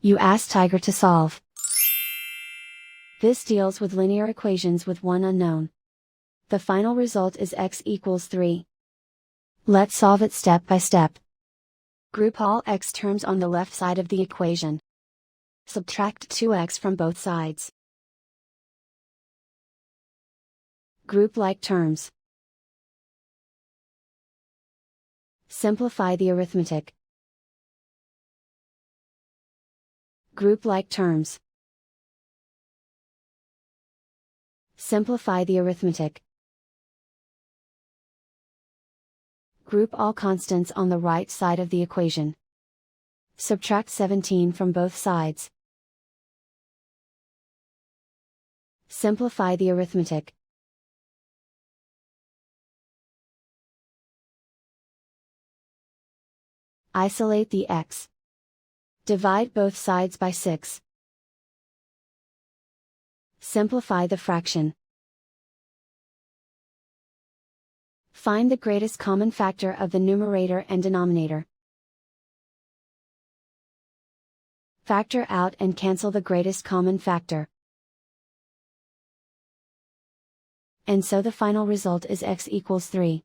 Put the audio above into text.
You ask Tiger to solve. This deals with linear equations with one unknown. The final result is x equals 3. Let's solve it step by step. Group all x terms on the left side of the equation. Subtract 2x from both sides. Group like terms. Simplify the arithmetic. Group like terms. Simplify the arithmetic. Group all constants on the right side of the equation. Subtract 17 from both sides. Simplify the arithmetic. Isolate the x. Divide both sides by 6. Simplify the fraction. Find the greatest common factor of the numerator and denominator. Factor out and cancel the greatest common factor. And so the final result is x equals 3.